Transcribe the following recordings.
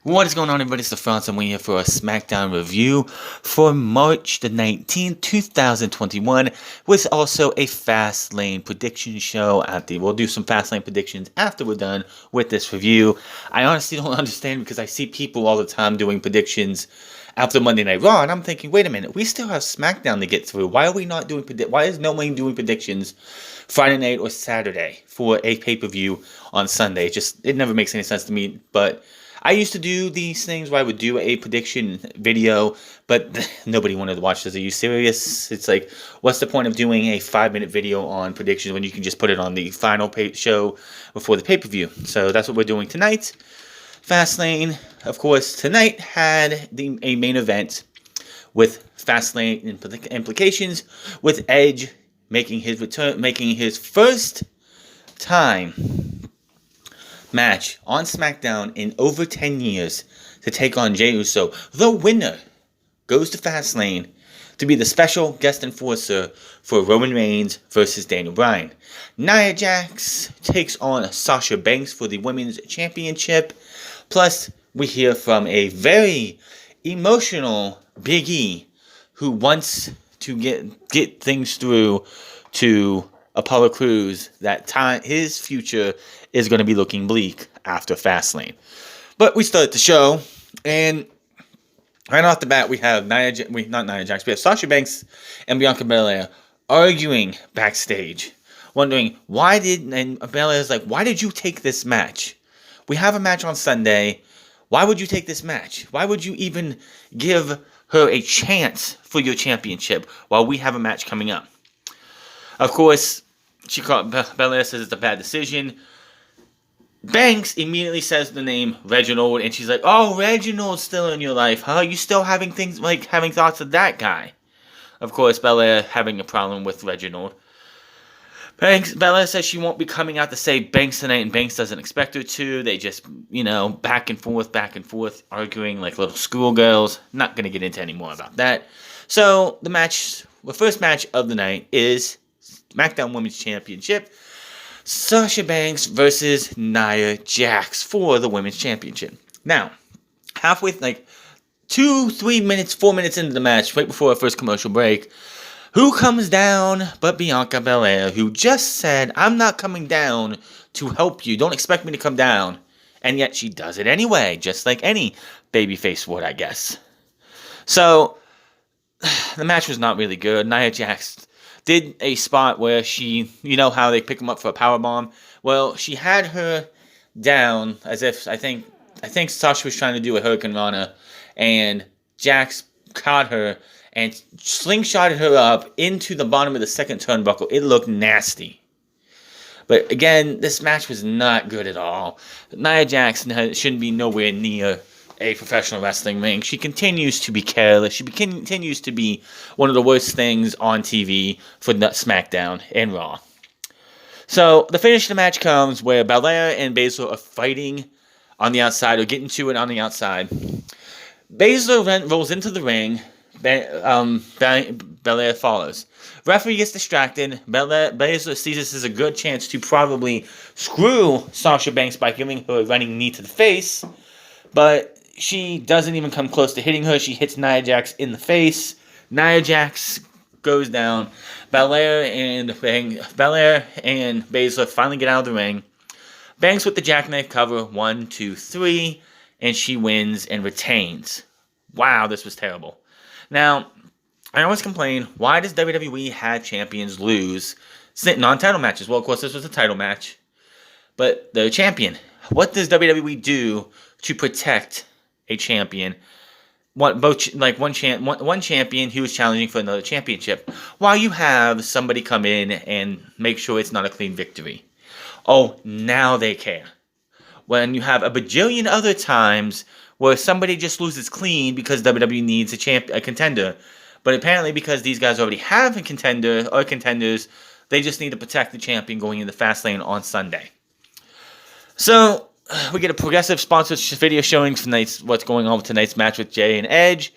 What is going on, everybody? It's the France, and we're here for a SmackDown review for March the 19th, 2021, with also a Fastlane prediction show we'll do some Fastlane predictions after we're done with this review. I honestly don't understand because I see people all the time doing predictions after Monday Night Raw, and I'm thinking, wait a minute, we still have SmackDown to get through. Why are we not doing why is no one doing predictions Friday night or Saturday for a pay-per-view on Sunday? It never makes any sense to me, but I used to do these things where I would do a prediction video, but nobody wanted to watch this. Are you serious? It's like, what's the point of doing a 5-minute video on predictions when you can just put it on the final show before the pay-per-view? So that's what we're doing tonight. Fastlane, of course, tonight had a main event with Fastlane implications, with Edge making his return, making his first time match on SmackDown in over 10 years to take on Jruso. The winner goes to Fastlane to be the special guest enforcer for Roman Reigns versus Daniel Bryan. Nia Jax takes on Sasha Banks for the Women's Championship. Plus, we hear from a very emotional Biggie who wants to get things through to Apollo Crews that his future is going to be looking bleak after Fastlane. But we start the show, and right off the bat, we have we have Sasha Banks and Bianca Belair arguing backstage, wondering and Belair's like, why did you take this match? We have a match on Sunday. Why would you take this match? Why would you even give her a chance for your championship while we have a match coming up? Of course, Belair says it's a bad decision. Banks immediately says the name Reginald, and she's like, "Oh, Reginald's still in your life, huh? You still having thoughts of that guy?" Of course, Belair having a problem with Reginald. Belair says she won't be coming out to say Banks tonight, and Banks doesn't expect her to. They just, back and forth, arguing like little schoolgirls. Not going to get into any more about that. So, the first match of the night is SmackDown Women's Championship. Sasha Banks versus Nia Jax for the Women's Championship. Now, halfway, 4 minutes into the match, right before our first commercial break, who comes down but Bianca Belair, who just said, "I'm not coming down to help you. Don't expect me to come down." And yet she does it anyway, just like any babyface would, I guess. So, the match was not really good. Nia Jax did a spot where she, how they pick him up for a powerbomb? Well, she had her down as if, I think Sasha was trying to do a Hurricane Rana, and Jax caught her and slingshotted her up into the bottom of the second turnbuckle. It looked nasty. But again, this match was not good at all. Nia Jax shouldn't be nowhere near a professional wrestling ring. She continues to be careless. She continues to be one of the worst things on TV for SmackDown and Raw. So the finish of the match comes where Belair and Basil are fighting on the outside, or getting to it on the outside. Basil rolls into the ring. Belair follows. Referee gets distracted. Basil sees this as a good chance to probably screw Sasha Banks by giving her a running knee to the face. But she doesn't even come close to hitting her. She hits Nia Jax in the face. Nia Jax goes down. Belair and Basil finally get out of the ring. Banks with the jackknife cover. 1, 2, 3. And she wins and retains. Wow, this was terrible. Now, I always complain, why does WWE have champions lose non-title matches? Well, of course, this was a title match. But the champion, what does WWE do to protect a champion? One champion who is challenging for another championship, while you have somebody come in and make sure it's not a clean victory. Oh, now they care. When you have a bajillion other times where somebody just loses clean because WWE needs a contender, but apparently because these guys already have a contender or contenders, they just need to protect the champion going into Fastlane on Sunday. So we get a progressive sponsored video showing what's going on with tonight's match with Jay and Edge.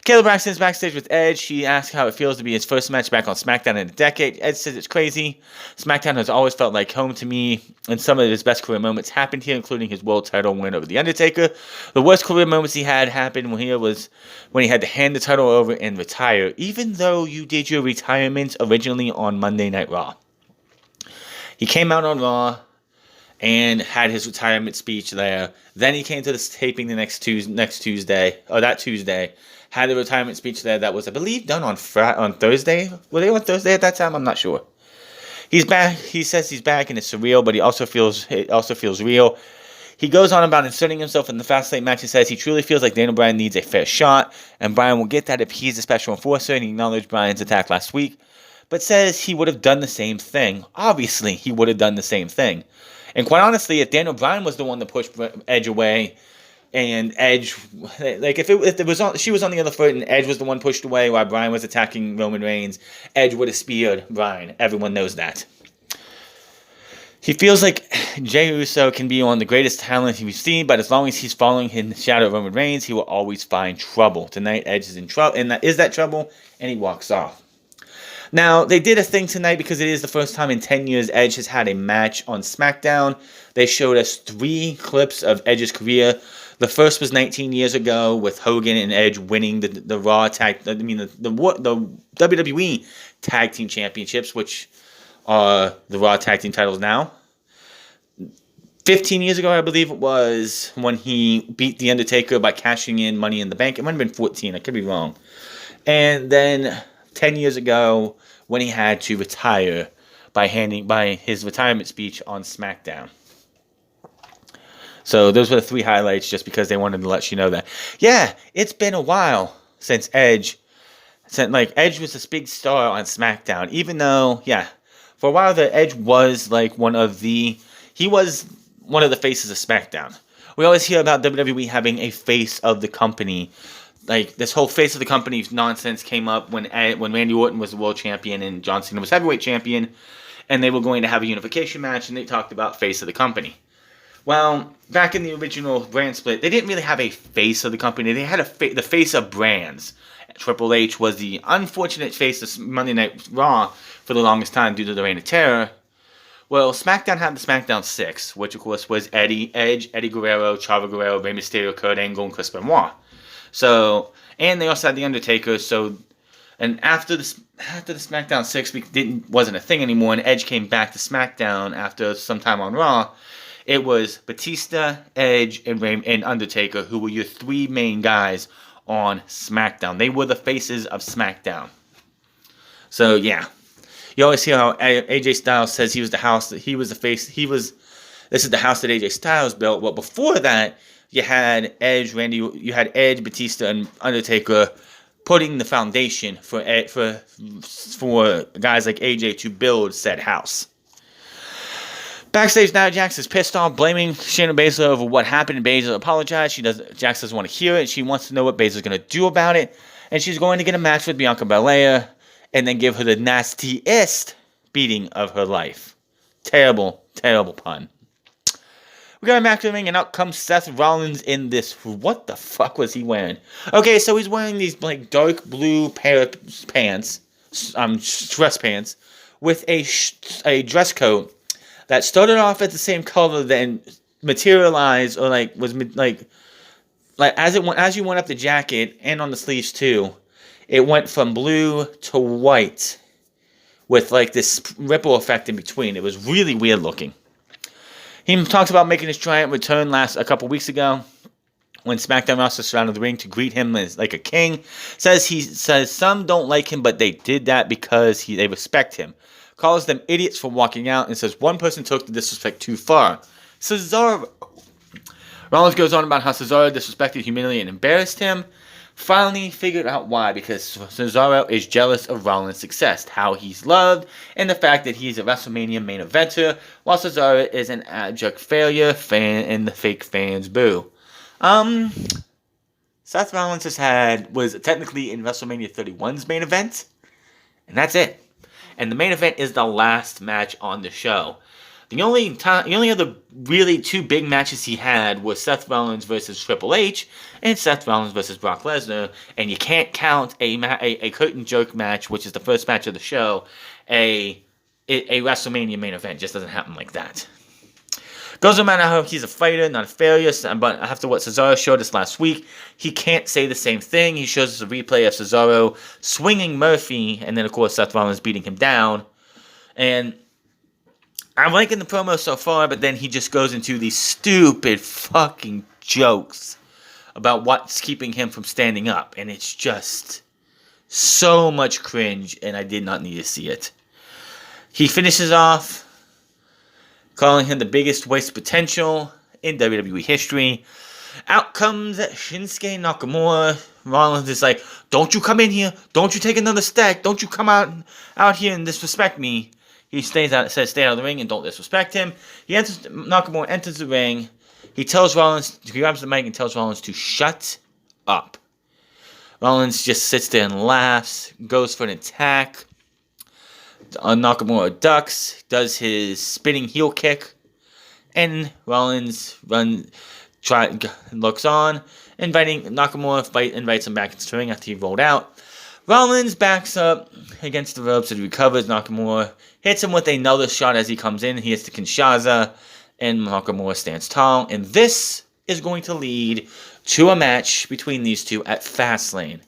Kayla Braxton's backstage with Edge. She asks how it feels to be his first match back on SmackDown in a decade. Edge says it's crazy. SmackDown has always felt like home to me, and some of his best career moments happened here, including his world title win over The Undertaker. The worst career moments he had happened when he had to hand the title over and retire, even though you did your retirement originally on Monday Night Raw. He came out on Raw and had his retirement speech there. Then he came to the taping the next Tuesday, or that Tuesday, had a retirement speech there that was, I believe, done on Thursday. Were they on Thursday at that time? I'm not sure. He's back. He says he's back, and it's surreal, but it also feels real. He goes on about inserting himself in the Fastlane match and says he truly feels like Daniel Bryan needs a fair shot, and Bryan will get that if he's a special enforcer, and he acknowledged Bryan's attack last week, but says he would have done the same thing. Obviously, he would have done the same thing. And quite honestly, if Daniel Bryan was the one that pushed Edge away, and Edge, like she was on the other foot and Edge was the one pushed away while Bryan was attacking Roman Reigns, Edge would have speared Bryan. Everyone knows that. He feels like Jruso can be one of the greatest talents we've seen, but as long as he's following in the shadow of Roman Reigns, he will always find trouble. Tonight, Edge is in trouble, and that is that trouble, and he walks off. Now, they did a thing tonight because it is the first time in 10 years Edge has had a match on SmackDown. They showed us 3 clips of Edge's career. The first was 19 years ago with Hogan and Edge winning the WWE Tag Team Championships, which are the Raw Tag Team titles now. 15 years ago, I believe it was, when he beat The Undertaker by cashing in Money in the Bank. It might have been 14. I could be wrong. And then 10 years ago, when he had to retire by his retirement speech on SmackDown. So those were the 3 highlights, just because they wanted to let you know that. Yeah, it's been a while since Edge was this big star on SmackDown. Even though, for a while the Edge was one of the faces of SmackDown. We always hear about WWE having a face of the company. Like, this whole face of the company nonsense came up when Randy Orton was the world champion and John Cena was heavyweight champion, and they were going to have a unification match, and they talked about face of the company. Well, back in the original brand split, they didn't really have a face of the company. They had the face of brands. Triple H was the unfortunate face of Monday Night Raw for the longest time due to the Reign of Terror. Well, SmackDown had the SmackDown 6, which of course was Edge, Eddie Guerrero, Chavo Guerrero, Rey Mysterio, Kurt Angle, and Chris Benoit. So, and they also had The Undertaker, and after the SmackDown 6 wasn't a thing anymore, and Edge came back to SmackDown after some time on Raw, it was Batista, Edge, and Undertaker, who were your 3 main guys on SmackDown. They were the faces of SmackDown. So, yeah. You always hear how AJ Styles says this is the house that AJ Styles built. Well, before that, you had Edge, Batista, and Undertaker putting the foundation for guys like AJ to build said house. Backstage, Nia Jax is pissed off, blaming Shannon Basil over what happened, and Basil apologized. Jax doesn't want to hear it. She wants to know what Basil's going to do about it, and she's going to get a match with Bianca Belair and then give her the nastiest beating of her life. Terrible, terrible pun. We got a match ring, and out comes Seth Rollins in this. What the fuck was he wearing? Okay, so he's wearing these dark blue pair of pants, dress pants, with a dress coat that started off at the same color, then materialized, or as you went up the jacket and on the sleeves too, it went from blue to white with this ripple effect in between. It was really weird looking. He talks about making his triumphant return a couple weeks ago when SmackDown roster surrounded the ring to greet him as like a king. Says some don't like him, but they did that because they respect him. Calls them idiots for walking out and says one person took the disrespect too far. Cesaro. Rollins goes on about how Cesaro disrespected, humiliated, and embarrassed him. Finally figured out why, because Cesaro is jealous of Rollins' success, how he's loved, and the fact that he's a WrestleMania main eventer, while Cesaro is an abject failure, and the fake fans boo. Seth Rollins was technically in WrestleMania 31's main event, and that's it. And the main event is the last match on the show. The only other really two big matches he had was Seth Rollins versus Triple H and Seth Rollins versus Brock Lesnar, and you can't count a curtain jerk match, which is the first match of the show, a WrestleMania main event. It just doesn't happen like that. Doesn't matter how he's a fighter, not a failure, but after what Cesaro showed us last week, he can't say the same thing. He shows us a replay of Cesaro swinging Murphy, and then, of course, Seth Rollins beating him down. And I'm liking the promo so far, but then he just goes into these stupid fucking jokes about what's keeping him from standing up. And it's just so much cringe, and I did not need to see it. He finishes off calling him the biggest waste of potential in WWE history. Out comes Shinsuke Nakamura. Rollins is like, don't you come in here. Don't you take another step. Don't you come out here and disrespect me. He says stay out of the ring and don't disrespect him. Nakamura enters the ring. He grabs the mic and tells Rollins to shut up. Rollins just sits there and laughs, goes for an attack. Nakamura ducks, does his spinning heel kick, and Rollins looks on, invites him back into the ring after he rolled out. Rollins backs up against the ropes and recovers. Nakamura hits him with another shot as he comes in. He hits the Kinshasa, and Nakamura stands tall. And this is going to lead to a match between these two at Fastlane.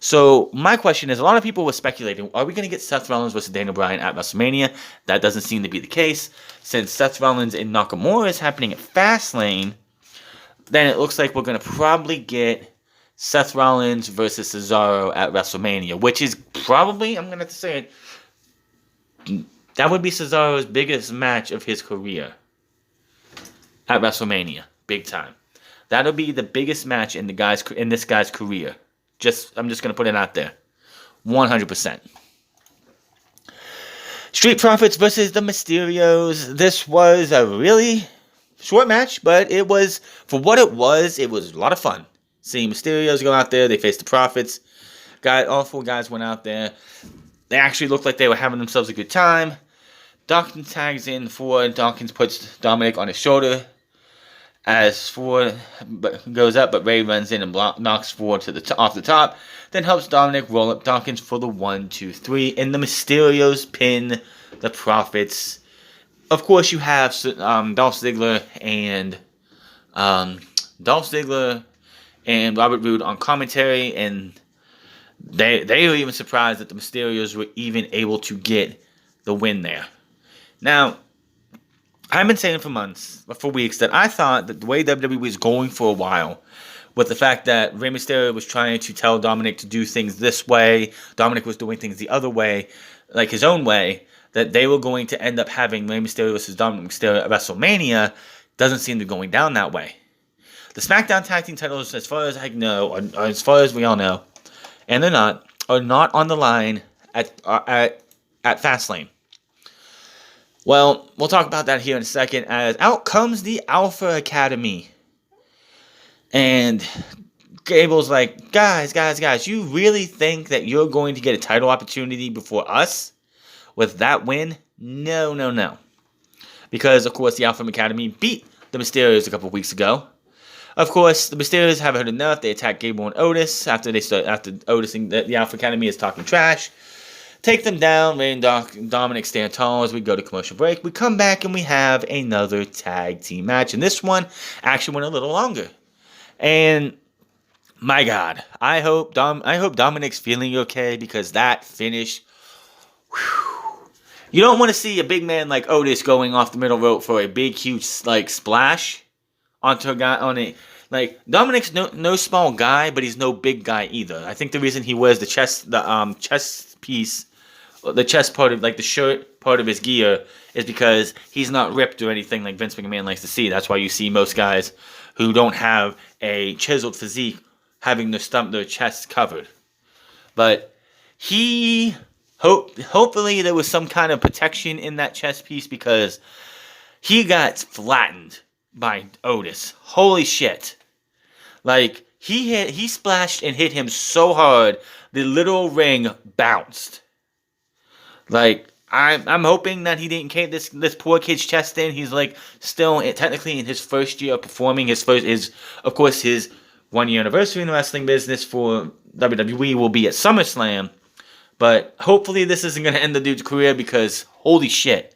So my question is, a lot of people were speculating, are we going to get Seth Rollins versus Daniel Bryan at WrestleMania? That doesn't seem to be the case. Since Seth Rollins and Nakamura is happening at Fastlane, then it looks like we're going to probably get Seth Rollins versus Cesaro at WrestleMania, which is probably, I'm going to have to say it, that would be Cesaro's biggest match of his career at WrestleMania, big time. That'll be the biggest match in this guy's career. I'm just going to put it out there. 100%. Street Profits versus the Mysterios. This was a really short match, but it was, for what it was a lot of fun. Seeing Mysterios go out there, they faced the Profits. All four guys went out there. They actually looked like they were having themselves a good time. Dawkins tags in Ford. Dawkins puts Dominic on his shoulder as Ford goes up, but Ray runs in and knocks Ford off the top, then helps Dominic roll up Dawkins for the 1, 2, 3, and the Mysterios pin the Profits. Of course, you have Dolph Ziggler and Robert Roode on commentary, and they were even surprised that the Mysterios were even able to get the win there. Now, I've been saying for weeks, that I thought that the way WWE was going for a while, with the fact that Rey Mysterio was trying to tell Dominic to do things this way, Dominic was doing things the other way, like his own way, that they were going to end up having Rey Mysterio versus Dominic Mysterio at WrestleMania, doesn't seem to be going down that way. The SmackDown Tag Team titles, as far as I know, or as far as we all know, and they're not, are not on the line at Fastlane. Well, we'll talk about that here in a second, as out comes the Alpha Academy. And Gable's like, guys, you really think that you're going to get a title opportunity before us with that win? No. Because, of course, the Alpha Academy beat the Mysterios a couple weeks ago. Of course, the Mysterios haven't heard enough. They attack Gable and Otis after Otis and the Alpha Academy is talking trash. Take them down. Ray and Dominic stand tall as we go to commercial break. We come back and we have another tag team match. And this one actually went a little longer. And my God, I hope Dominic's feeling okay, because that finish, whew, you don't want to see a big man like Otis going off the middle rope for a big, huge splash onto a guy on a. Dominic's no small guy, but he's no big guy either. I think the reason he wears the chest piece, the chest part of the shirt part of his gear, is because he's not ripped or anything like Vince McMahon likes to see. That's why you see most guys who don't have a chiseled physique having their chests covered. But hopefully there was some kind of protection in that chest piece, because he got flattened by Otis. Holy shit. He splashed and hit him so hard, the little ring bounced. I'm hoping that he didn't cave this poor kid's chest in. He's like still technically in his first year of performing. His 1 year anniversary in the wrestling business for WWE will be at SummerSlam. But hopefully this isn't gonna end the dude's career, because holy shit,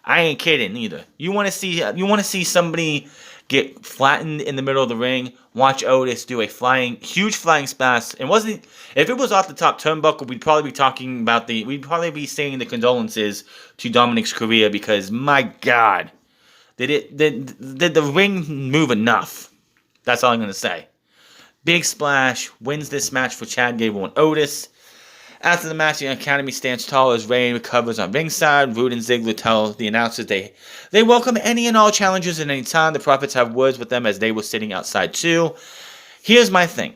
I ain't kidding either. You want to see somebody get flattened in the middle of the ring? Watch Otis do a huge flying splash. If it was off the top turnbuckle, we'd probably be saying the condolences to Dominic's career, because my God, did the ring move enough? That's all I'm gonna say. Big splash wins this match for Chad Gable and Otis. After the match, the Academy stands tall as Ray recovers on ringside. Rude and Ziggler tell the announcers they welcome any and all challengers at any time. The Profits have words with them as they were sitting outside too. Here's my thing.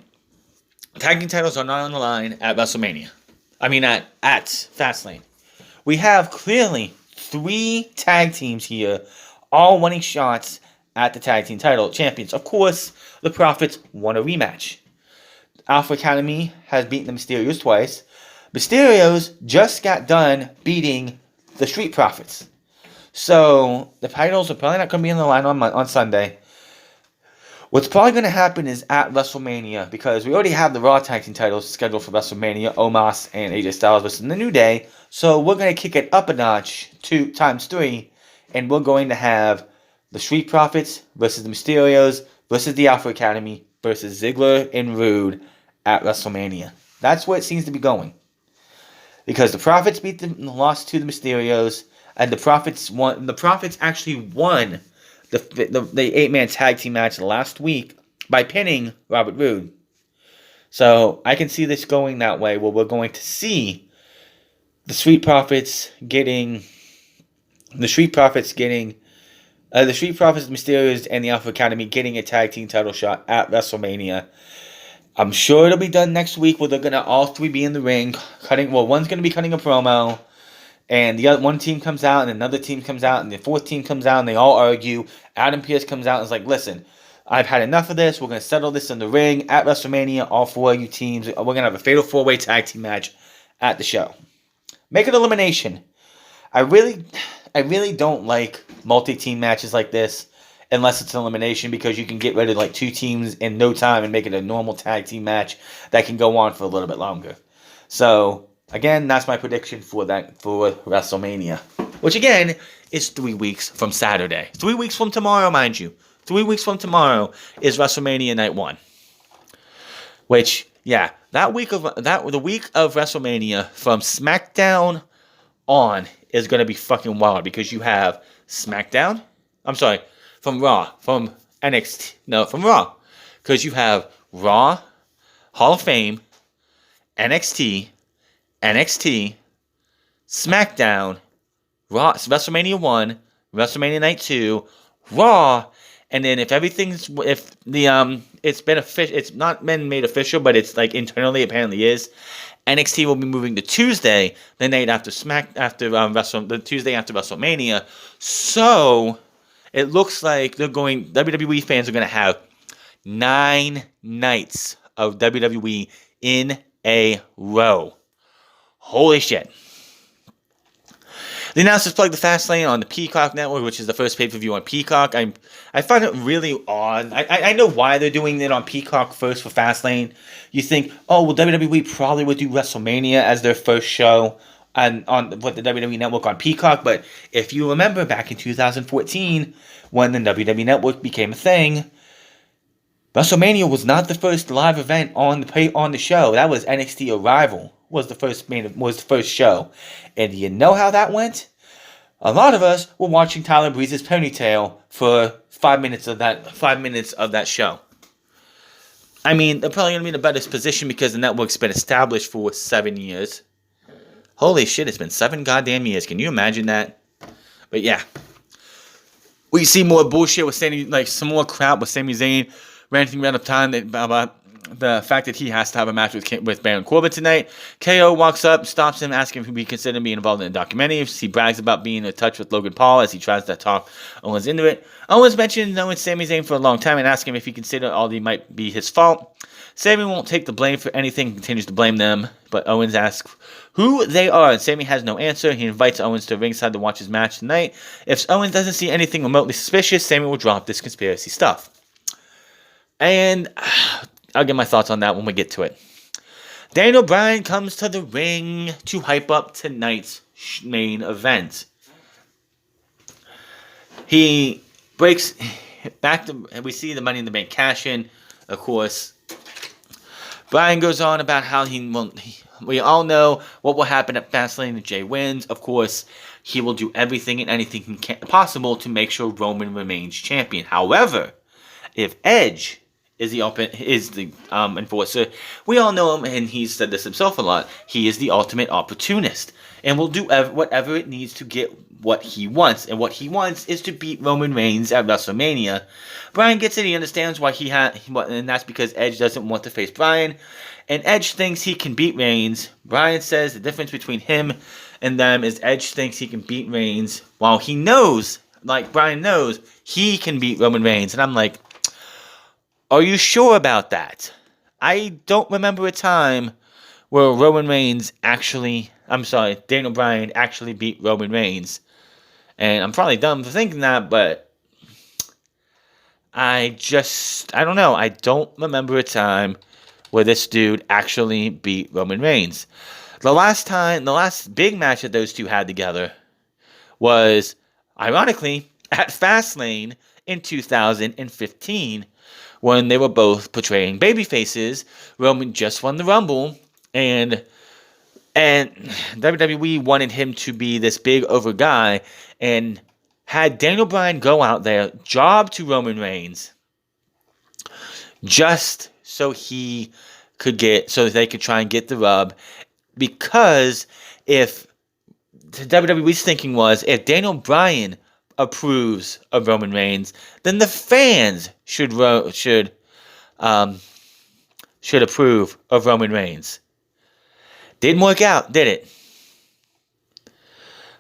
Tag team titles are not on the line at WrestleMania. I mean at Fastlane. We have clearly 3 tag teams here, all winning shots at the tag team title champions. Of course, the Profits won a rematch. Alpha Academy has beaten the Mysterios twice. Mysterios just got done beating the Street Profits. So, the titles are probably not going to be on the line on Sunday. What's probably going to happen is at WrestleMania, because we already have the Raw Tag Team titles scheduled for WrestleMania, Omos and AJ Styles versus The New Day. So, we're going to kick it up a notch, 2 times 3, and we're going to have the Street Profits versus the Mysterios versus the Alpha Academy versus Ziggler and Rude at WrestleMania. That's where it seems to be going. Because the Profits lost to the Mysterios, and the Profits actually won the 8-man tag team match last week by pinning Robert Roode. So I can see this going that way, where we're going to see the Street Profits, the Mysterios, and the Alpha Academy getting a tag team title shot at WrestleMania. I'm sure it'll be done next week, where they're going to all 3 be in the ring. One's going to be cutting a promo, and the other one team comes out, and another team comes out, and the 4th team comes out, and they all argue. Adam Pearce comes out and is like, listen, I've had enough of this. We're going to settle this in the ring at WrestleMania. All 4 of you teams, we're going to have a fatal 4-way tag team match at the show. Make it elimination. I really don't like multi-team matches like this, unless it's an elimination, because you can get rid of like 2 teams in no time and make it a normal tag team match that can go on for a little bit longer. So, again, that's my prediction for WrestleMania. Which, again, is 3 weeks from Saturday. 3 weeks from tomorrow, mind you. 3 weeks from tomorrow is WrestleMania Night 1. Which, yeah, the week of WrestleMania from SmackDown on is going to be fucking wild, because you have SmackDown. I'm sorry. From Raw. From NXT. No, from Raw. Because you have Raw, Hall of Fame, NXT, SmackDown, Raw, WrestleMania 1, WrestleMania Night 2, Raw, and then it's not been made official, but it's like internally apparently is. NXT will be moving to Tuesday, the night after the Tuesday after WrestleMania. So it looks like WWE fans are going to have 9 nights of WWE in a row. Holy shit. The announcers plugged the Fastlane on the Peacock Network, which is the first pay-per-view on Peacock. I find it really odd. I know why they're doing it on Peacock first for Fastlane. You think, oh, well, WWE probably would do WrestleMania as their first show on the WWE Network on Peacock. But if you remember back in 2014, when the WWE Network became a thing, WrestleMania was not the first live event on the show. That was NXT Arrival was the first show. And do you know how that went? A lot of us were watching Tyler Breeze's ponytail for 5 minutes of that show. I mean, they're probably going to be in a better position because the network's been established for 7 years. Holy shit, it's been 7 goddamn years. Can you imagine that? But yeah. We see more bullshit with some more crap with Sami Zayn ranting around the time about the fact that he has to have a match with Baron Corbin tonight. KO walks up, stops him, asking if he considered being involved in the documentary. He brags about being in touch with Logan Paul as he tries to talk Owens into it. Owens mentioned knowing Sami Zayn for a long time and asking him if he considered all the might be his fault. Sami won't take the blame for anything, continues to blame them, but Owens asks who they are, and Sami has no answer. He invites Owens to ringside to watch his match tonight. If Owens doesn't see anything remotely suspicious, Sami will drop this conspiracy stuff. And I'll get my thoughts on that when we get to it. Daniel Bryan comes to the ring to hype up tonight's main event. He breaks back to, we see the Money in the Bank cash in, of course. Bryan goes on about how we all know what will happen at Fastlane if Jay wins. Of course, he will do everything and anything possible to make sure Roman remains champion. However, if Edge is the enforcer, we all know him, and he's said this himself a lot. He is the ultimate opportunist, and will do whatever it needs to get what he wants. And what he wants is to beat Roman Reigns at WrestleMania. Bryan gets it. He understands why and that's because Edge doesn't want to face Bryan, and Edge thinks he can beat Reigns. Bryan says the difference between him and them is Edge thinks he can beat Reigns, while he knows, like Bryan knows, he can beat Roman Reigns. And I'm like, are you sure about that? I don't remember a time where Daniel Bryan actually beat Roman Reigns. And I'm probably dumb for thinking that, but I don't know. I don't remember a time where this dude actually beat Roman Reigns. The last big match that those two had together was, ironically, at Fastlane in 2015, when they were both portraying babyfaces. Roman just won the Rumble, and WWE wanted him to be this big over guy, and had Daniel Bryan go out there, job to Roman Reigns, just so they could try and get the rub, because if the WWE's thinking was, if Daniel Bryan approves of Roman Reigns, then the fans should approve of Roman Reigns. Didn't work out, did it?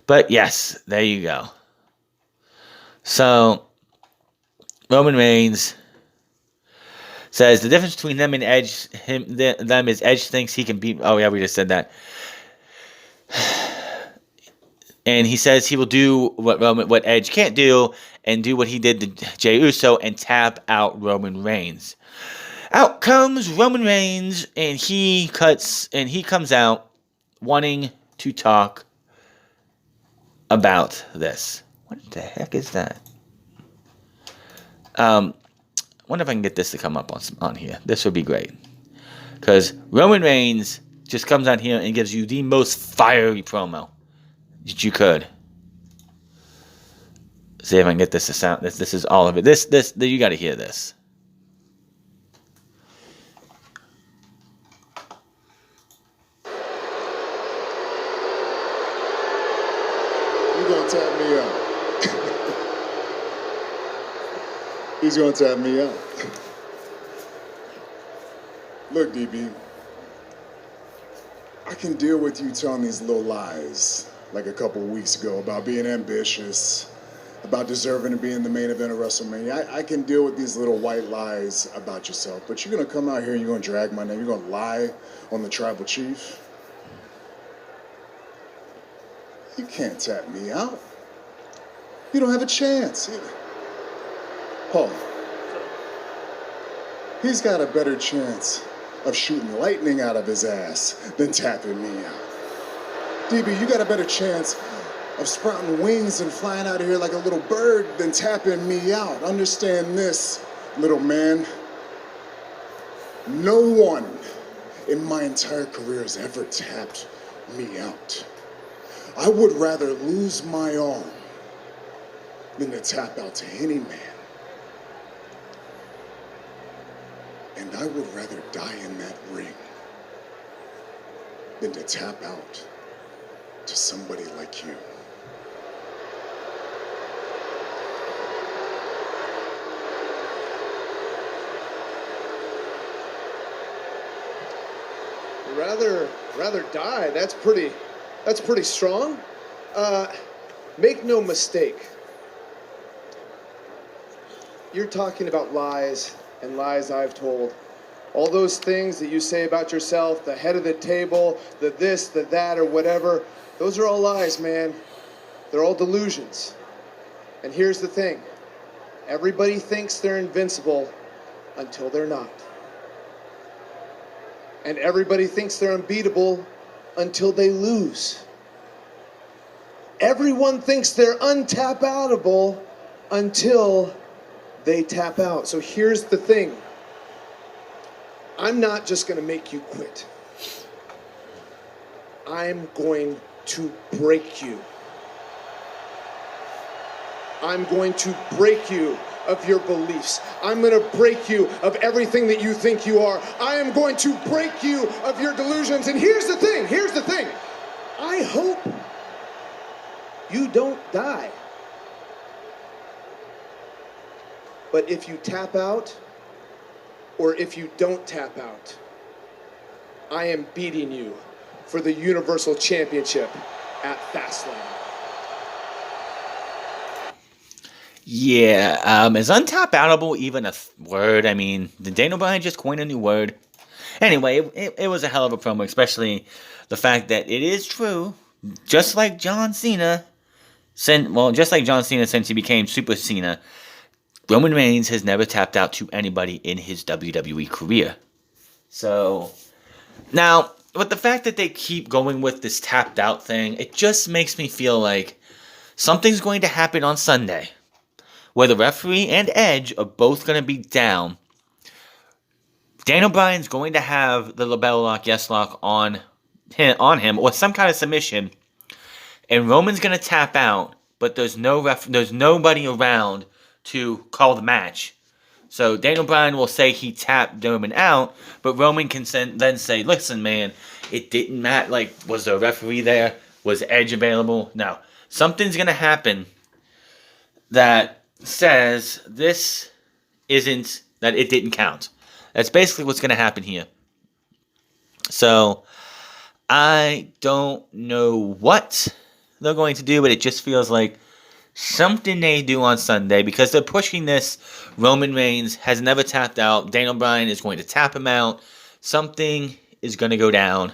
But yes, there you go. So Roman Reigns says the difference between them and Edge, them is Edge thinks he can beat. Oh yeah, we just said that. And he says he will do what Edge can't do, and do what he did to Jey Uso and tap out Roman Reigns. Out comes Roman Reigns, and he comes out wanting to talk about this. What the heck is that? Wonder if I can get this to come up on here. This would be great, because Roman Reigns just comes out here and gives you the most fiery promo that you could. See if I can get this to sound. This is all of it. This you got to hear this. You gonna tap me out? He's gonna tap me out. Look, DB, I can deal with you telling these little lies like a couple of weeks ago about being ambitious, about deserving to be in the main event of WrestleMania. I can deal with these little white lies about yourself, but you're gonna come out here and you're gonna drag my name, you're gonna lie on the tribal chief. You can't tap me out. You don't have a chance. Paul, he's got a better chance of shooting lightning out of his ass than tapping me out. DB, you got a better chance of sprouting wings and flying out of here like a little bird than tapping me out. Understand this, little man. No one in my entire career has ever tapped me out. I would rather lose my arm than to tap out to any man. And I would rather die in that ring than to tap out to somebody like you. rather die. That's pretty strong. Make no mistake. You're talking about lies and lies I've told. All those things that you say about yourself, the head of the table, the this, the that, or whatever, those are all lies, man. They're all delusions. And here's the thing. Everybody thinks they're invincible until they're not. And everybody thinks they're unbeatable until they lose. Everyone thinks they're untap-outable until they tap out. So here's the thing. I'm not just going to make you quit. I'm going to break you. I'm going to break you of your beliefs. I'm going to break you of everything that you think you are. I am going to break you of your delusions. And here's the thing. I hope you don't die. But if you tap out, or if you don't tap out, I am beating you for the Universal Championship at Fastlane. Yeah, is untap-outable even a word? I mean, did Daniel Bryan just coin a new word? Anyway, it was a hell of a promo, especially the fact that it is true, just like John Cena, since he became Super Cena, Roman Reigns has never tapped out to anybody in his WWE career. So, now, with the fact that they keep going with this tapped out thing, it just makes me feel like something's going to happen on Sunday, where the referee and Edge are both going to be down. Daniel Bryan's going to have the label lock, yes lock on him, or some kind of submission, and Roman's going to tap out, but there's nobody around to call the match. So Daniel Bryan will say he tapped Roman out, but Roman can then say, listen, man, it didn't matter. Like, was there a referee there? Was Edge available? No. Something's going to happen that says this isn't, that it didn't count. That's basically what's going to happen here. So, I don't know what they're going to do, but it just feels like something they do on Sunday, because they're pushing this. Roman Reigns has never tapped out. Daniel Bryan is going to tap him out. Something is going to go down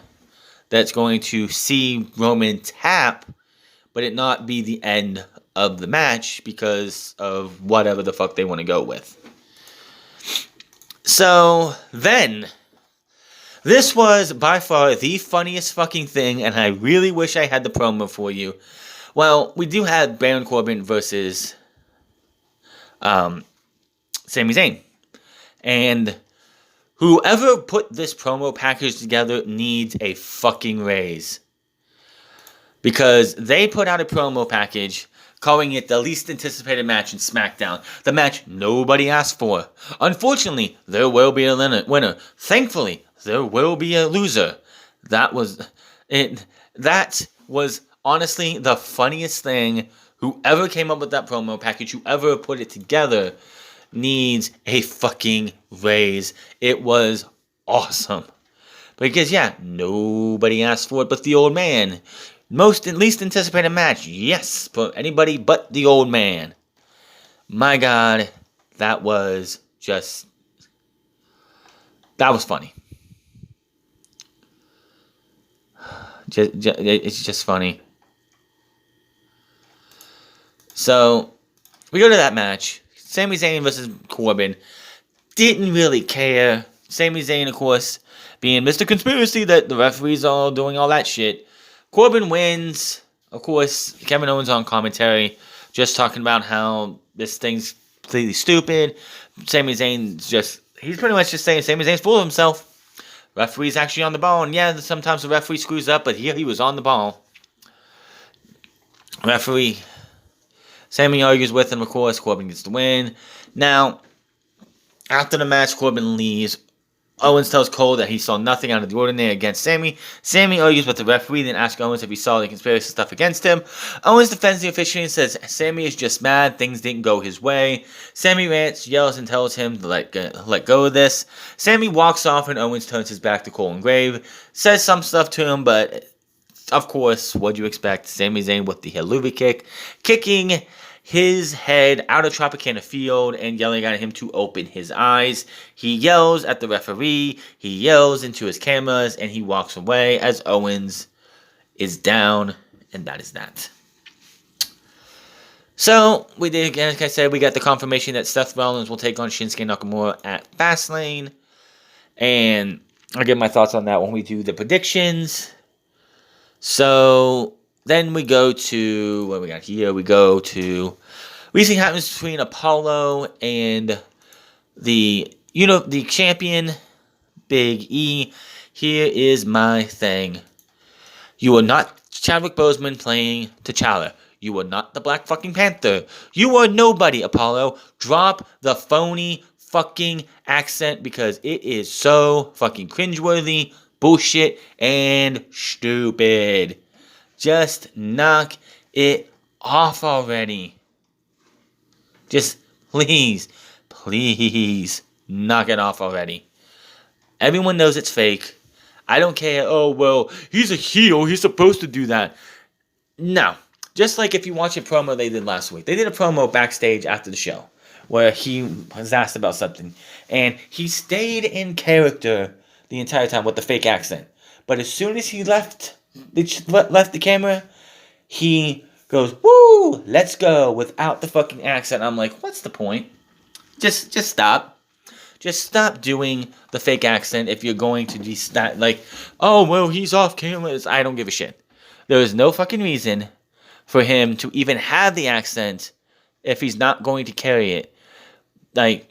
that's going to see Roman tap, but it not be the end of the match because of whatever the fuck they want to go with. So, then, this was by far the funniest fucking thing, and I really wish I had the promo for you. Well, we do have Baron Corbin versus Sami Zayn. And whoever put this promo package together needs a fucking raise. Because they put out a promo package calling it the least anticipated match in SmackDown. The match nobody asked for. Unfortunately, there will be a winner. Thankfully, there will be a loser. That was honestly the funniest thing. Whoever came up with that promo package, whoever put it together, needs a fucking raise. It was awesome. Because, yeah, nobody asked for it but the old man. Least anticipated match, yes, for anybody but the old man. My God, that was funny. It's just funny. So, we go to that match. Sami Zayn versus Corbin. Didn't really care. Sami Zayn, of course, being Mr. Conspiracy, that the referees are doing all that shit. Corbin wins. Of course, Kevin Owens on commentary, just talking about how this thing's completely stupid. Sami Zayn's he's pretty much just saying Sami Zayn's full of himself. Referee's actually on the ball, and yeah, sometimes the referee screws up, but here he was on the ball. Referee, Sami argues with him, of course. Corbin gets the win. Now, after the match, Corbin leaves. Owens tells Cole that he saw nothing out of the ordinary against Sami. Sami argues with the referee, then asks Owens if he saw the conspiracy stuff against him. Owens defends the officiating and says Sami is just mad, things didn't go his way. Sami rants, yells, and tells him to let go of this. Sami walks off and Owens turns his back to Cole and Grave, says some stuff to him, but of course, what'd you expect? Sami Zayn with the Haluva kick, kicking his head out of Tropicana Field and yelling at him to open his eyes. He yells at the referee, he yells into his cameras, and he walks away as Owens is down, and that is that. So, we did, like I said, we got the confirmation that Seth Rollins will take on Shinsuke Nakamura at Fastlane, and I'll give my thoughts on that when we do the predictions. So, then we go to, what we got here? We go to recent happens between Apollo and the champion, Big E. Here is my thing. You are not Chadwick Boseman playing T'Challa. You are not the Black fucking Panther. You are nobody, Apollo. Drop the phony fucking accent because it is so fucking cringeworthy, bullshit, and stupid. Just knock it off already. Just please knock it off already. Everyone knows it's fake. I don't care. Oh, well, he's a heel. He's supposed to do that. No. Just like if you watch a promo they did last week. They did a promo backstage after the show where he was asked about something. And he stayed in character the entire time with the fake accent. But as soon as he left the camera, he goes, woo, let's go, without the fucking accent. I'm like, what's the point? Just stop. Just stop doing the fake accent if you're going to be like, oh, well, he's off camera. I don't give a shit. There is no fucking reason for him to even have the accent if he's not going to carry it. Like,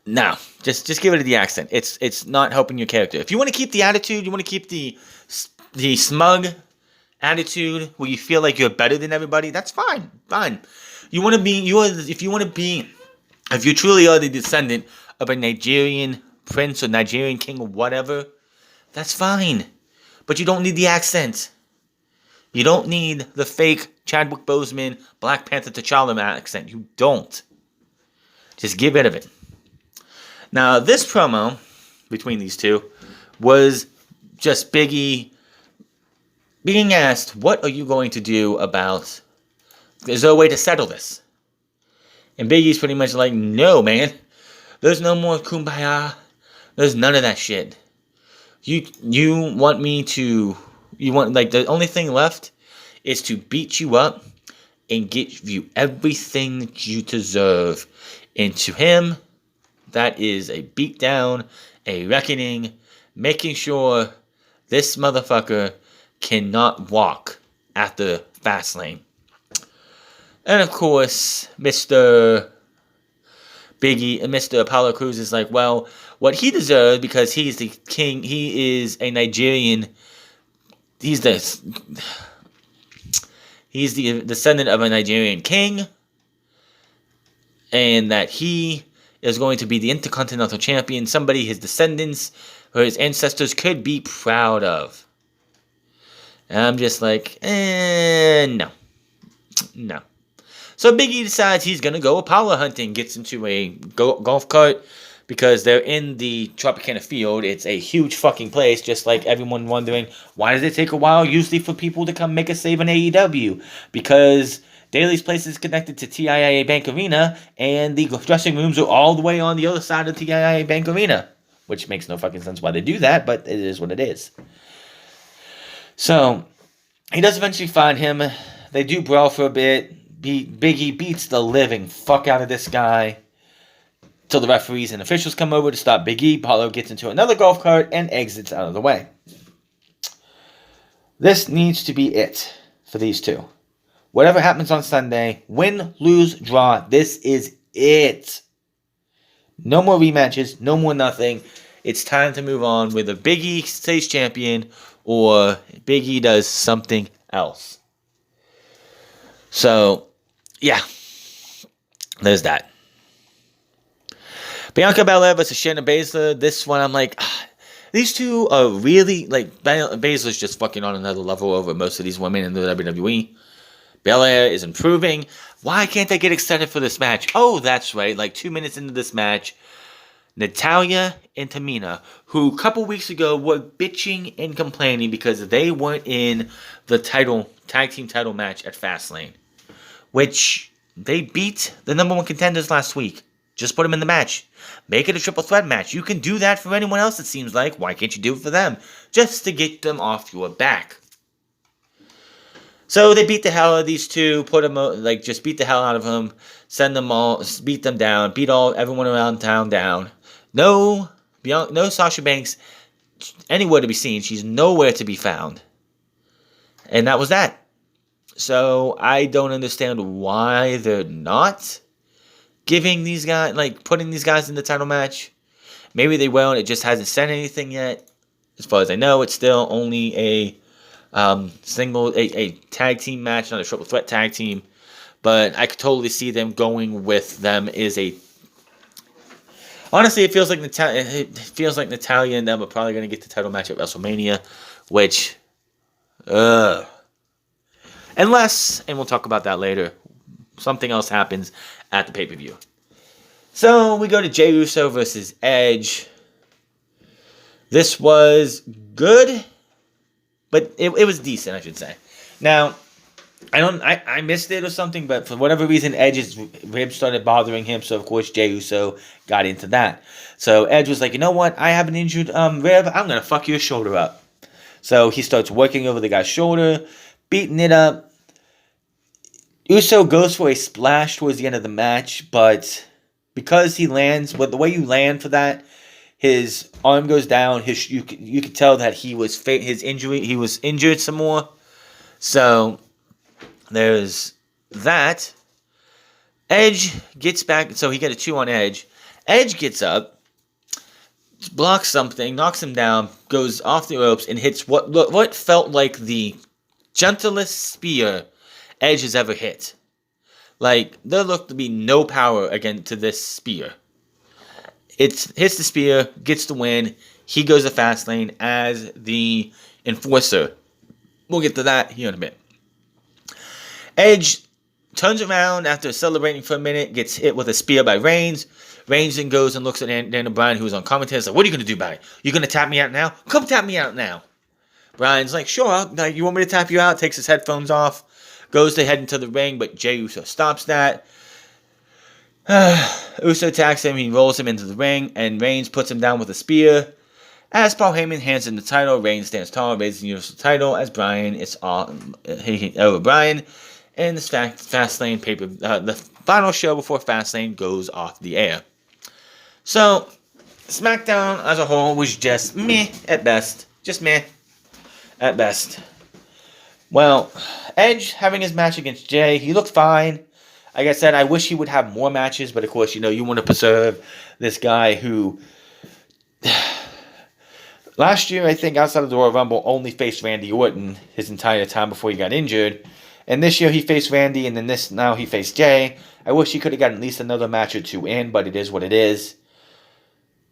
no, just give it the accent. It's not helping your character. If you want to keep the attitude, you want to keep the smug attitude where you feel like you're better than everybody, that's fine. If you truly are the descendant of a Nigerian prince or Nigerian king or whatever, that's fine. But you don't need the accent. You don't need the fake Chadwick Boseman, Black Panther T'Challa accent. You don't. Just get rid of it. Now, this promo between these two was just Biggie being asked, what are you going to do about, is there a way to settle this? And Biggie's pretty much like, no, man. There's no more kumbaya. There's none of that shit. You want the only thing left is to beat you up and give you everything that you deserve. And to him, that is a beatdown, a reckoning, making sure this motherfucker cannot walk after Fastlane. And of course, Mr. Biggie and Mr. Apollo Crews is like, well, what he deserves because he's the king, he is a Nigerian, he's the descendant of a Nigerian king, and that he is going to be the Intercontinental Champion, somebody his descendants or his ancestors could be proud of. And I'm just like, no. So Biggie decides he's going to go Apollo hunting, gets into a golf cart, because they're in the Tropicana Field. It's a huge fucking place, just like everyone wondering, why does it take a while usually for people to come make a save in AEW? Because Daly's place is connected to TIAA Bank Arena, and the dressing rooms are all the way on the other side of TIAA Bank Arena. Which makes no fucking sense why they do that, but it is what it is. So, he does eventually find him. They do brawl for a bit. Biggie beats the living fuck out of this guy till the referees and officials come over to stop Biggie. Apollo gets into another golf cart and exits out of the way. This needs to be it for these two. Whatever happens on Sunday, win, lose, draw, this is it. No more rematches, no more nothing. It's time to move on with a Biggie stays champion or Biggie does something else. So, yeah. There's that. Bianca Belair versus Shannon Basil. This one, I'm like, these two are really, like, Baszler's just fucking on another level over most of these women in the WWE. Belair is improving. Why can't they get excited for this match? Oh, that's right. Like 2 minutes into this match, Natalya and Tamina, who a couple weeks ago were bitching and complaining because they weren't in the tag team title match at Fastlane, which they beat the number one contenders last week. Just put them in the match. Make it a triple threat match. You can do that for anyone else, it seems like. Why can't you do it for them? Just to get them off your back. So they beat the hell out of these two, just beat the hell out of them, send them all, beat them down, beat everyone around town down. No Sasha Banks anywhere to be seen. She's nowhere to be found. And that was that. So I don't understand why they're not giving these guys, putting these guys in the title match. Maybe they will, and it just hasn't said anything yet. As far as I know, it's still only a tag team match, not a triple threat tag team. But I could totally see them going with them honestly, it feels like Natalya and them are probably going to get the title match at WrestleMania, which, unless, and we'll talk about that later, something else happens at the pay-per-view. So we go to Jruso versus Edge. This was good, but it was decent, I should say. Now, I missed it or something, but for whatever reason, Edge's ribs started bothering him, so of course Jruso got into that. So Edge was like, you know what, I have an injured rib, I'm going to fuck your shoulder up. So he starts working over the guy's shoulder, beating it up. Uso goes for a splash towards the end of the match, but because he lands, the way you land for that, his arm goes down. You could tell that he was injured some more. So there's that. Edge gets back, so he got a 2 on Edge. Edge gets up, blocks something, knocks him down, goes off the ropes, and hits what felt like the gentlest spear Edge has ever hit. There looked to be no power again to this spear. It hits the spear, gets the win. He goes to Fastlane as the enforcer. We'll get to that here in a bit. Edge turns around after celebrating for a minute, gets hit with a spear by Reigns. Reigns then goes and looks at Daniel Bryan, who's on commentary. He's like, what are you going to do about it? You going to tap me out now? Come tap me out now. Bryan's like, sure, you want me to tap you out? Takes his headphones off, goes to head into the ring, but Jey Uso stops that. Uso attacks him, he rolls him into the ring, and Reigns puts him down with a spear. As Paul Heyman hands him the title, Reigns stands tall, raises the Universal title as Bryan is over Bryan. And this Fastlane paper, the final show before Fastlane goes off the air. So, SmackDown as a whole was just meh at best. Just meh at best. Well, Edge having his match against Jey, he looked fine. Like I said, I wish he would have more matches, but of course, you want to preserve this guy who last year, I think, outside of the Royal Rumble, only faced Randy Orton his entire time before he got injured. And this year he faced Randy, and then now he faced Jey. I wish he could have gotten at least another match or two in, but it is what it is.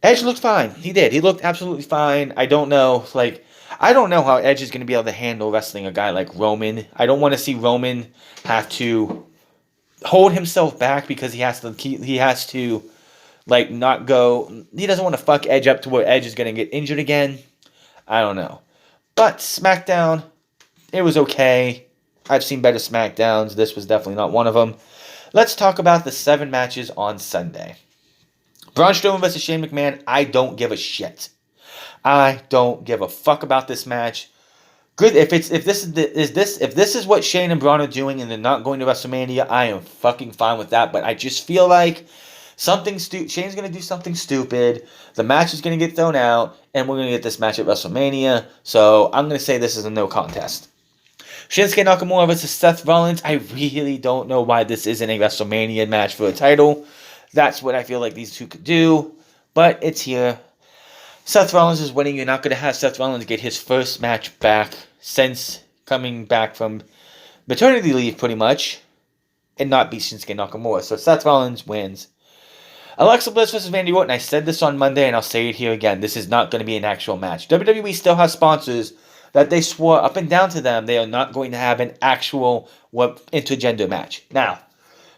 Edge looked fine. He did. He looked absolutely fine. I don't know how Edge is going to be able to handle wrestling a guy like Roman. I don't want to see Roman have to hold himself back because he has to not go. He doesn't want to fuck Edge up to where Edge is going to get injured again. I don't know. But SmackDown, it was okay. I've seen better SmackDowns. This was definitely not one of them. Let's talk about the 7 matches on Sunday. Braun Strowman versus Shane McMahon. I don't give a shit. I don't give a fuck about this match. Good. If this is what Shane and Braun are doing and they're not going to WrestleMania, I am fucking fine with that. But I just feel like Shane's going to do something stupid. The match is going to get thrown out, and we're going to get this match at WrestleMania. So I'm going to say this is a no contest. Shinsuke Nakamura versus Seth Rollins. I really don't know why this isn't a WrestleMania match for a title. That's what I feel like these two could do. But it's here. Seth Rollins is winning. You're not going to have Seth Rollins get his first match back since coming back from maternity leave, pretty much, and not beat Shinsuke Nakamura. So Seth Rollins wins. Alexa Bliss versus Randy Orton. I said this on Monday, and I'll say it here again. This is not going to be an actual match. WWE still has sponsors that they swore up and down to them they are not going to have an actual intergender match. Now,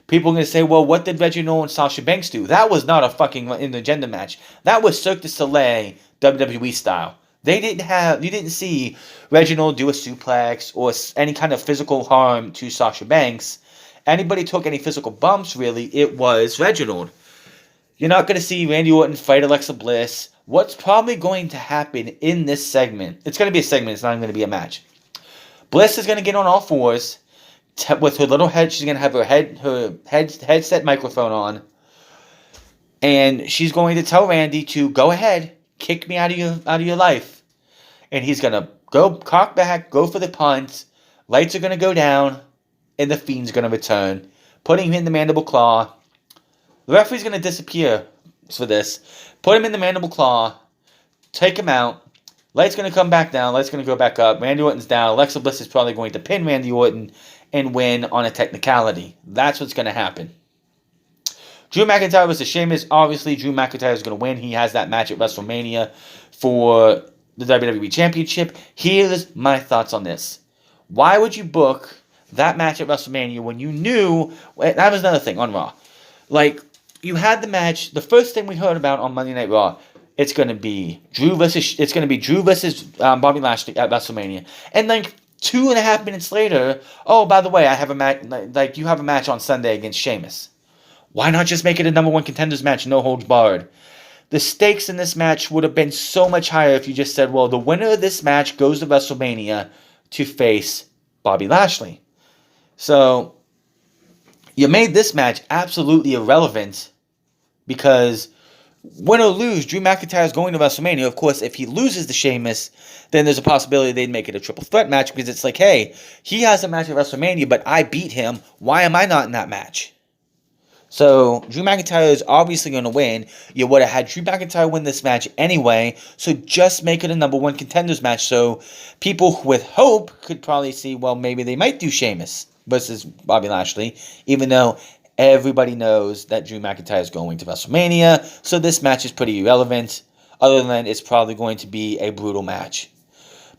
people are going to say, well, what did Reginald and Sasha Banks do? That was not a fucking intergender match. That was Cirque du Soleil WWE style. You didn't see Reginald do a suplex or any kind of physical harm to Sasha Banks. Anybody took any physical bumps, really, it was Reginald. You're not going to see Randy Orton fight Alexa Bliss. What's probably going to happen in this segment, it's going to be a segment, it's not going to be a match. Bliss is going to get on all fours with her little head. She's going to have her headset microphone on. And she's going to tell Randy to go ahead, kick me out of your life. And he's going to go cock back, go for the punt. Lights are going to go down. And the Fiend's going to return, putting him in the mandible claw. The referee's going to disappear for this. Put him in the mandible claw. Take him out. Light's going to come back down. Light's going to go back up. Randy Orton's down. Alexa Bliss is probably going to pin Randy Orton and win on a technicality. That's what's going to happen. Drew McIntyre versus Sheamus. Obviously, Drew McIntyre is going to win. He has that match at WrestleMania for the WWE Championship. Here's my thoughts on this. Why would you book that match at WrestleMania when you knew... That was another thing on Raw. Like, you had the match. The first thing we heard about on Monday Night Raw, it's going to be Drew versus Bobby Lashley at WrestleMania. And like 2.5 minutes later, oh, by the way, I have a match. Like, you have a match on Sunday against Sheamus. Why not just make it a number one contenders match, no holds barred? The stakes in this match would have been so much higher if you just said, well, the winner of this match goes to WrestleMania to face Bobby Lashley. So, you made this match absolutely irrelevant because win or lose, Drew McIntyre is going to WrestleMania. Of course, if he loses to Sheamus, then there's a possibility they'd make it a triple threat match because it's like, hey, he has a match at WrestleMania, but I beat him. Why am I not in that match? So, Drew McIntyre is obviously going to win. You would have had Drew McIntyre win this match anyway, so just make it a number one contenders match so people with hope could probably see, well, maybe they might do Sheamus versus Bobby Lashley, even though everybody knows that Drew McIntyre is going to WrestleMania, so this match is pretty irrelevant, other than it's probably going to be a brutal match.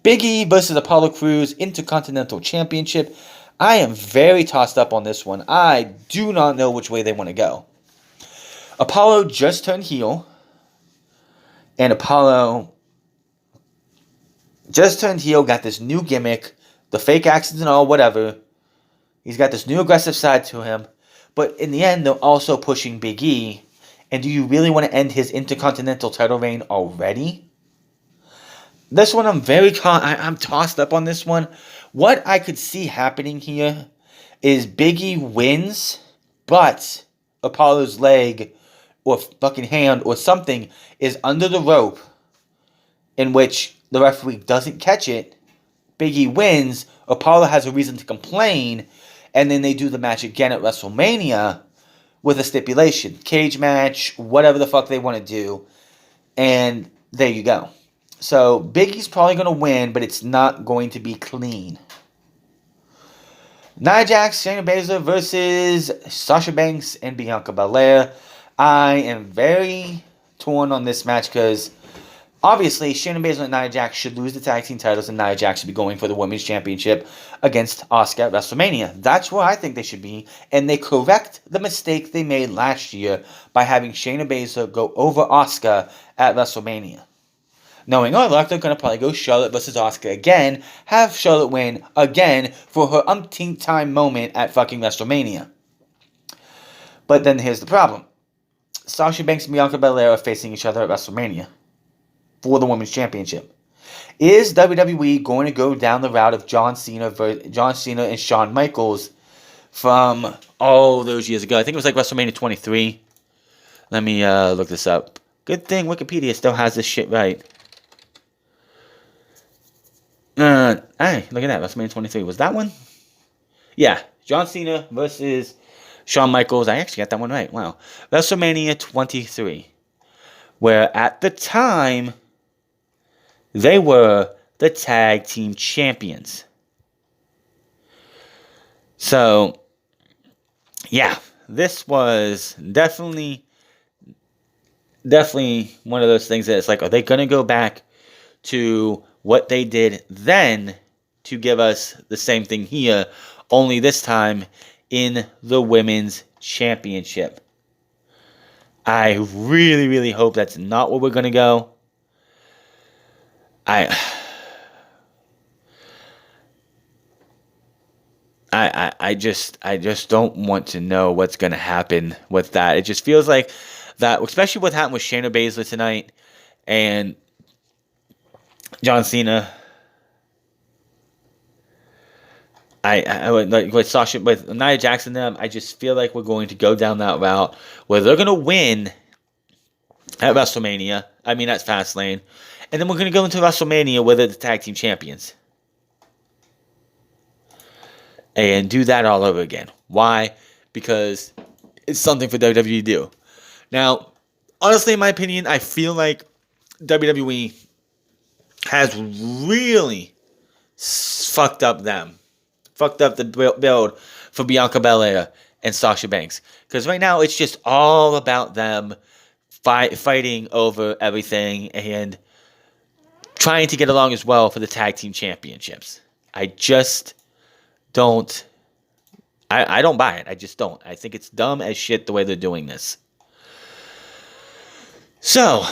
Biggie versus Apollo Crews Intercontinental Championship. I am very tossed up on this one. I do not know which way they want to go. Apollo just turned heel, and Apollo just turned heel, got this new gimmick, the fake accents and all, whatever. He's got this new aggressive side to him. But in the end, they're also pushing Big E. And do you really want to end his Intercontinental title reign already? This one, I'm tossed up on this one. What I could see happening here is Big E wins, but Apollo's leg or fucking hand or something is under the rope in which the referee doesn't catch it. Big E wins. Apollo has a reason to complain. And then they do the match again at WrestleMania with a stipulation. Cage match, whatever the fuck they want to do. And there you go. So, Big E's probably going to win, but it's not going to be clean. Nia Jax, Shayna Baszler versus Sasha Banks and Bianca Belair. I am very torn on this match because obviously Shayna Baszler and Nia Jax should lose the tag team titles and Nia Jax should be going for the women's championship against Asuka at WrestleMania. That's where I think they should be. And they correct the mistake they made last year by having Shayna Baszler go over Asuka at WrestleMania. Knowing, they're going to probably go Charlotte versus Asuka again, have Charlotte win again for her umpteenth time moment at fucking WrestleMania. But then here's the problem. Sasha Banks and Bianca Belair are facing each other at WrestleMania for the Women's Championship. Is WWE going to go down the route of John Cena and Shawn Michaels from all those years ago? I think it was like WrestleMania 23. Let me look this up. Good thing Wikipedia still has this shit right. Hey, look at that. WrestleMania 23. Was that one? Yeah. John Cena versus Shawn Michaels. I actually got that one right. Wow. WrestleMania 23. Where at the time, they were the tag team champions. So, yeah. This was definitely definitely one of those things that it's like, are they going to go back to what they did then to give us the same thing here, only this time in the Women's Championship? I really, really hope that's not where we're going to go. I just don't want to know what's going to happen with that. It just feels like that, especially what happened with Shayna Baszler tonight and John Cena. I would like with Sasha, with Nia Jackson. Them, I just feel like we're going to go down that route where they're going to win at WrestleMania. I mean, that's Fastlane, and then we're going to go into WrestleMania where they're the tag team champions, and do that all over again. Why? Because it's something for WWE to do. Now, honestly, in my opinion, I feel like WWE has really fucked up the build for Bianca Belair and Sasha Banks. Because right now, it's just all about them fighting over everything and trying to get along as well for the tag team championships. I just don't... I don't buy it. I just don't. I think it's dumb as shit the way they're doing this. So...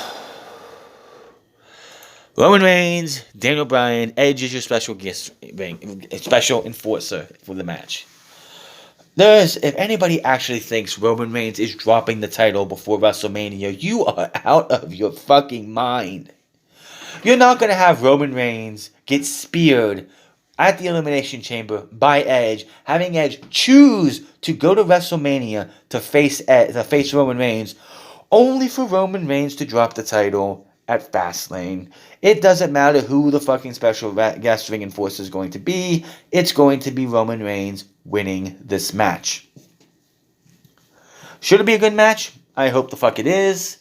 Roman Reigns, Daniel Bryan, Edge is your special enforcer for the match. If anybody actually thinks Roman Reigns is dropping the title before WrestleMania, you are out of your fucking mind. You're not going to have Roman Reigns get speared at the Elimination Chamber by Edge, having Edge choose to go to WrestleMania to face Roman Reigns, only for Roman Reigns to drop the title at Fastlane. It doesn't matter who the fucking special guest ring enforcer is going to be. It's going to be Roman Reigns winning this match. Should it be a good match? I hope the fuck it is.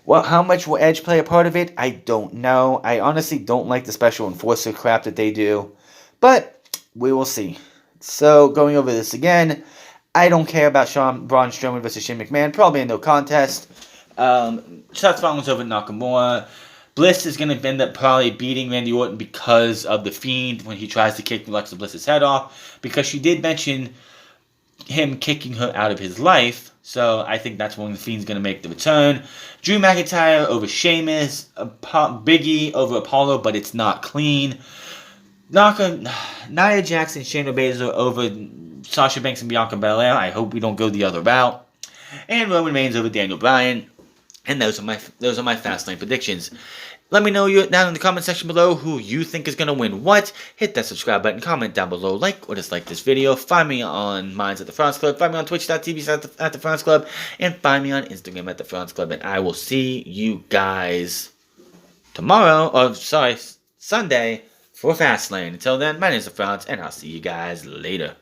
Well, how much will Edge play a part of it? I don't know. I honestly don't like the special enforcer crap that they do. But we will see. So, going over this again, I don't care about Braun Strowman versus Shane McMahon. Probably a no contest. Seth Rollins over Nakamura. Bliss is going to end up probably beating Randy Orton because of the Fiend when he tries to kick Alexa Bliss's head off. Because she did mention him kicking her out of his life. So I think that's when the Fiend's going to make the return. Drew McIntyre over Sheamus. Biggie over Apollo, but it's not clean. Nia Jackson, Shayna Baszler over Sasha Banks and Bianca Belair. I hope we don't go the other route. And Roman Reigns over Daniel Bryan. And those are my Fastlane predictions. Let me know down in the comment section below who you think is going to win what. Hit that subscribe button, comment down below, like or dislike this video. Find me on Minds at the France Club. Find me on twitch.tv at the France Club. And find me on Instagram at the France Club. And I will see you guys Sunday for Fastlane. Until then, my name is the France, and I'll see you guys later.